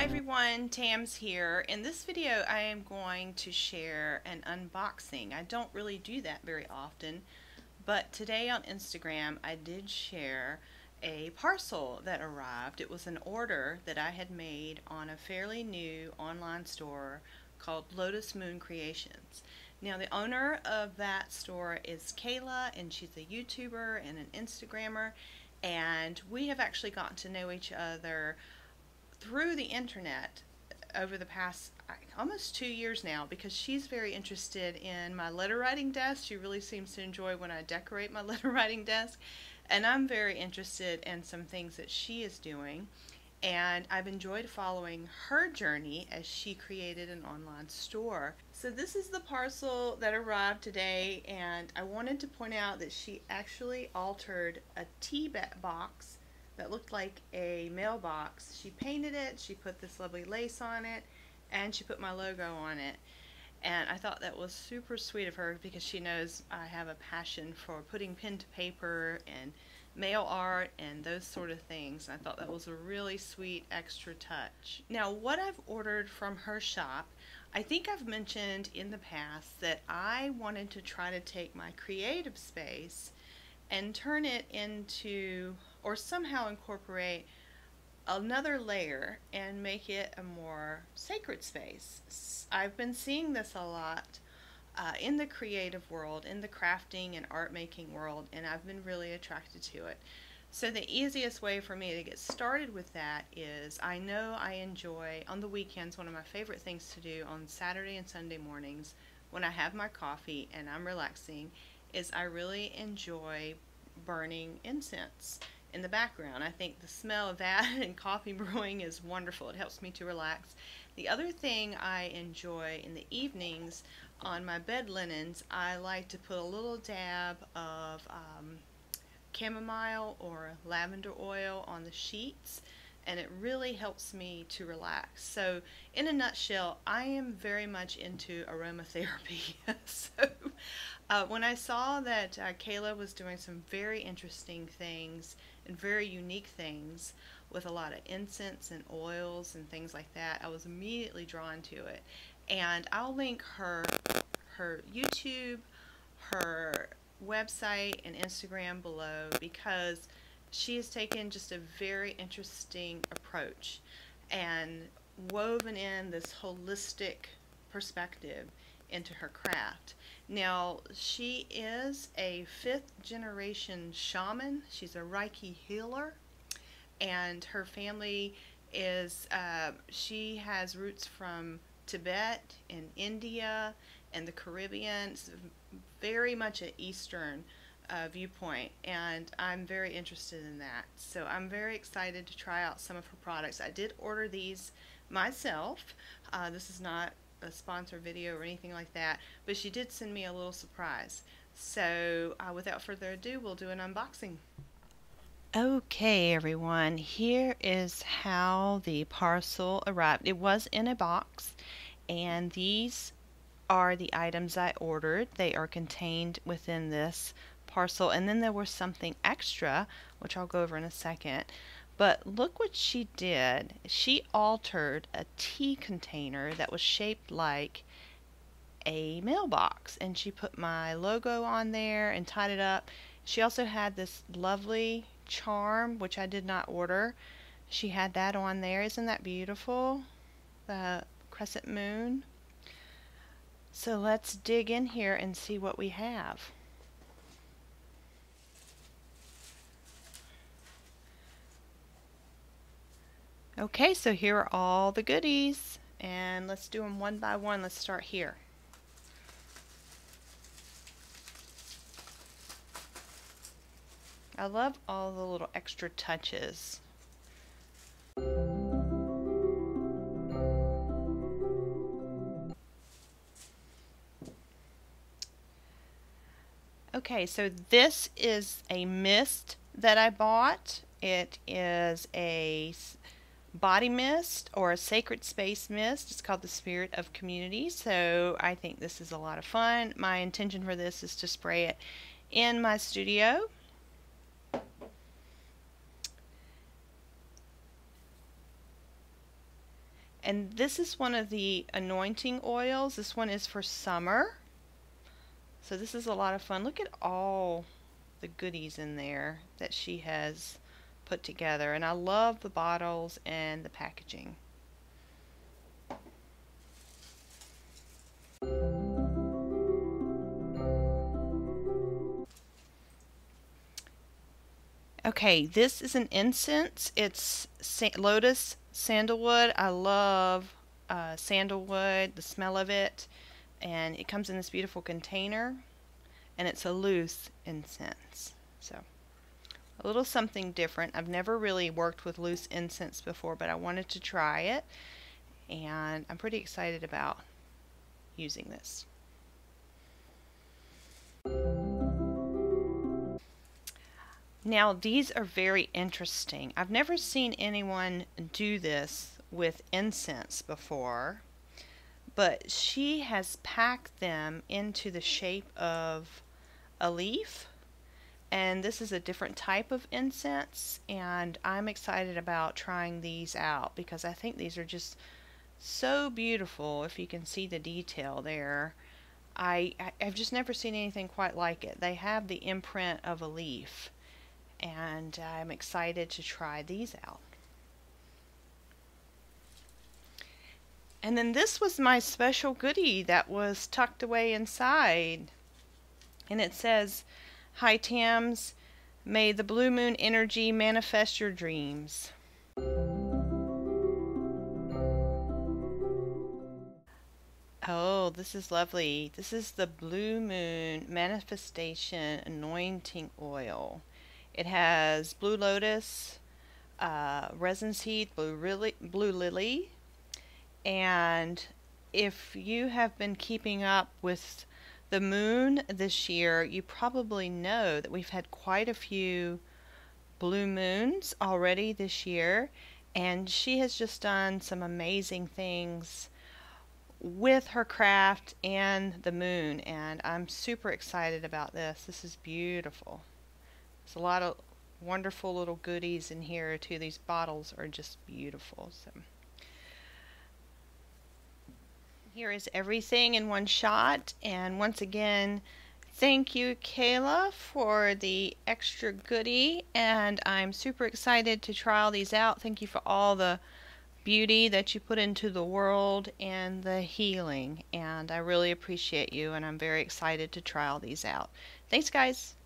Hi everyone, Tam's here. In this video I am going to share an unboxing. I don't really do that very often, but today on Instagram I did share a parcel that arrived. It was an order that I had made on a fairly new online store called Lotus Moon Creations. Now the owner of that store is Kayla, and she's a YouTuber and an Instagrammer, and we have actually gotten to know each other through the internet over the past almost 2 years now, because she's very interested in my letter writing desk. She really seems to enjoy when I decorate my letter writing desk, and I'm very interested in some things that she is doing, and I've enjoyed following her journey as she created an online store. So this is the parcel that arrived today, and I wanted to point out that she actually altered a tea box that looked like a mailbox. She painted it, she put this lovely lace on it, and she put my logo on it. And I thought that was super sweet of her, because she knows I have a passion for putting pen to paper and mail art and those sort of things. I thought that was a really sweet extra touch. Now, what I've ordered from her shop, I think I've mentioned in the past that I wanted to try to take my creative space and turn it into, or somehow incorporate another layer and make it a more sacred space. I've been seeing this a lot in the creative world, in the crafting and art making world, and I've been really attracted to it. So the easiest way for me to get started with that is, I know I enjoy on the weekends, one of my favorite things to do on Saturday and Sunday mornings when I have my coffee and I'm relaxing, is I really enjoy burning incense in the background. I think the smell of that and coffee brewing is wonderful. It helps me to relax. The other thing I enjoy in the evenings on my bed linens, I like to put a little dab of chamomile or lavender oil on the sheets, and it really helps me to relax. So in a nutshell, I am very much into aromatherapy. So when I saw that Kayla was doing some very interesting things and very unique things with a lot of incense and oils and things like that, I was immediately drawn to it. And I'll link her YouTube, her website, and Instagram below, because she has taken just a very interesting approach and woven in this holistic perspective into her craft. Now, she is a 5th generation shaman. She's a Reiki healer, and her family is, she has roots from Tibet and India and the Caribbean. It's very much an Eastern viewpoint, and I'm very interested in that. So I'm very excited to try out some of her products. I did order these myself. This is not a sponsor video or anything like that, but she did send me a little surprise. So without further ado, we'll do an unboxing. Okay everyone, here is how the parcel arrived. It was in a box, and these are the items I ordered. They are contained within this parcel, and then there was something extra, which I'll go over in a second. But look what she did. She altered a tea container that was shaped like a mailbox, and she put my logo on there and tied it up. She also had this lovely charm, which I did not order. She had that on there. Isn't that beautiful? The crescent moon. So let's dig in here and see what we have. Okay, so here are all the goodies, and let's do them one by one. Let's start here. I love all the little extra touches. Okay, so this is a mist that I bought. It is a body mist, or a sacred space mist. It's called the Spirit of Community. So I think this is a lot of fun. My intention for this is to spray it in my studio. And this is one of the anointing oils. This one is for summer. So this is a lot of fun. Look at all the goodies in there that she has put together. And I love the bottles and the packaging. Okay, this is an incense. It's Lotus sandalwood. I love sandalwood, the smell of it. And it comes in this beautiful container. And it's a loose incense. So, a little something different. I've never really worked with loose incense before, but I wanted to try it. And I'm pretty excited about using this. Now these are very interesting. I've never seen anyone do this with incense before, but she has packed them into the shape of a leaf, and this is a different type of incense, and I'm excited about trying these out because I think these are just so beautiful. If you can see the detail there, I've just never seen anything quite like it. They have the imprint of a leaf, and I'm excited to try these out. And then this was my special goodie that was tucked away inside. And it says, "Hi Tams, may the blue moon energy manifest your dreams." Oh, this is lovely. This is the Blue Moon Manifestation Anointing Oil. It has blue lotus, resin seed, blue lily, and if you have been keeping up with the moon this year, you probably know that we've had quite a few blue moons already this year, and she has just done some amazing things with her craft and the moon, and I'm super excited about this. This is beautiful. There's a lot of wonderful little goodies in here too. These bottles are just beautiful. So here is everything in one shot, and once again, thank you, Kayla, for the extra goodie, and I'm super excited to try all these out. Thank you for all the beauty that you put into the world and the healing, and I really appreciate you, and I'm very excited to try all these out. Thanks, guys.